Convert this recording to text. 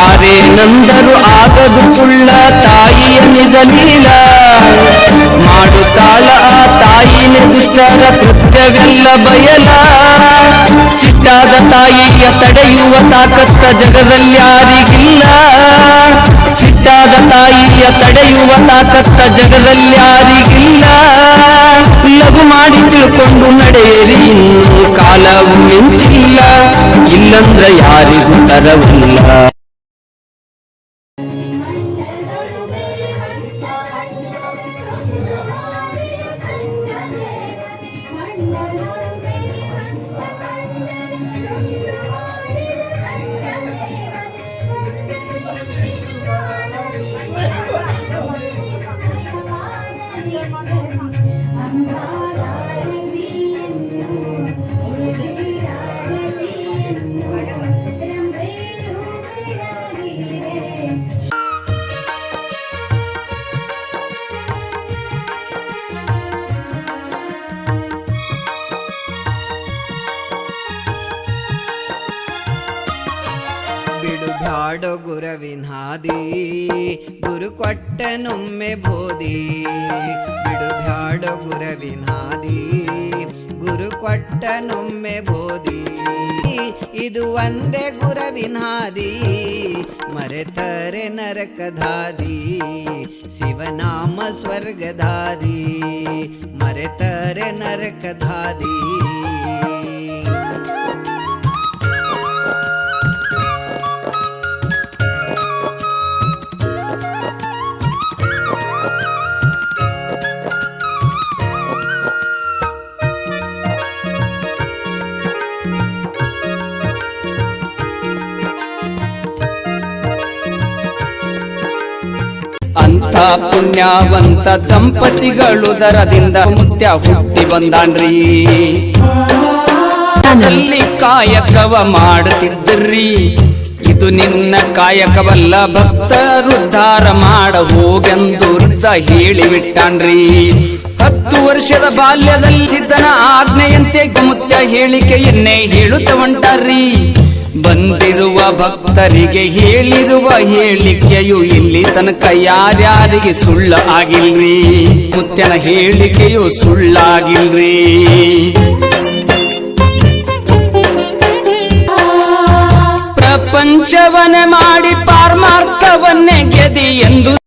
ಯಾರೇನೆಂದರು ಆಗದು ಸುಳ್ಳ ತಾಯಿಯ ನಿಜಲೀಲ ಮಾಡು ಕಾಲ ಆ ತಾಯಿನ ದುಷ್ಟರ ಕೃತ್ಯವೆಲ್ಲ ಬಯಲ ಸಿಟ್ಟಾದ ತಾಯಿಯ ತಡೆಯುವ ತಾಕತ್ತ ಜಗದಲ್ಲಿ ಯಾರಿಗಿಲ್ಲ ಸಿಟ್ಟಾದ ತಾಯಿಯ ತಡೆಯುವ ತಾಕತ್ತ ಜಗದಲ್ಲಿ ಯಾರಿಗಿಲ್ಲ ಲಘು ಮಾಡಿ ತಿಳ್ಕೊಂಡು ನಡೆಯಿರಿ ಇನ್ನು ಕಾಲವು ಮಿಂಚಿಲ್ಲ ಇಲ್ಲಂದ್ರ ಯಾರಿಗೂ ತರವಿಲ್ಲ ಬಿಡುಬ್ಯಾಡ ಗುರವಿನ ಹಾದಿ ಗುರು ಕೊಟ್ಟನೊಮ್ಮೆ ಬೋಧಿ ಬಿಡುಬ್ಯಾಡ ಗುರವಿನ ಹಾದಿ ಗುರು ಕೊಟ್ಟನೊಮ್ಮೆ ಬೋಧಿ ಇದು ಒಂದೇ ಗುರವಿನ ಹಾದಿ ಮರೆತರೆ ನರಕಧಾದಿ ಶಿವನಾಮ ಸ್ವರ್ಗಧಾದಿ ಮರೆತರೆ ನರಕಧಾದಿ ಅಂತ ಪುಣ್ಯವಂತ ದಂಪತಿಗಳು ದರದಿಂದ ಮುತ್ಯ ಹುಟ್ಟಿ ಬಂದಾನ್ರಿ ಅಲ್ಲಿ ಕಾಯಕವ ಮಾಡುತ್ತಿದ್ದರ್ರಿ ಇದು ನಿನ್ನ ಕಾಯಕವಲ್ಲ ಭಕ್ತರುದ್ಧಾರ ಮಾಡ ಹೋಗೆಂದು ವೃದ್ಧ ಹೇಳಿಬಿಟ್ಟಾನ್ರಿ 10 ವರ್ಷದ ಬಾಲ್ಯದಲ್ಲಿ ಸಿದ್ಧನ ಆಜ್ಞೆಯಂತೆ ಮುತ್ಯ ಹೇಳಿಕೆಯನ್ನೇ ಹೇಳುತ್ತ ಹೊಂಟಾರ್ರಿ ಬಂದಿರುವ ಭಕ್ತರಿಗೆ ಹೇಳಿರುವ ಹೇಳಿಕೆಯು ಇಲ್ಲಿ ತನಕ ಯಾರ್ಯಾರಿಗೆ ಸುಳ್ಳ ಆಗಿಲ್ರಿ ಮುತ್ಯನ ಹೇಳಿಕೆಯು ಸುಳ್ಳಾಗಿಲ್ರಿ ಪ್ರಪಂಚವನ್ನೇ ಮಾಡಿ ಪಾರ್ಮಾರ್ಥವನ್ನೇ ಗೆದಿ ಎಂದು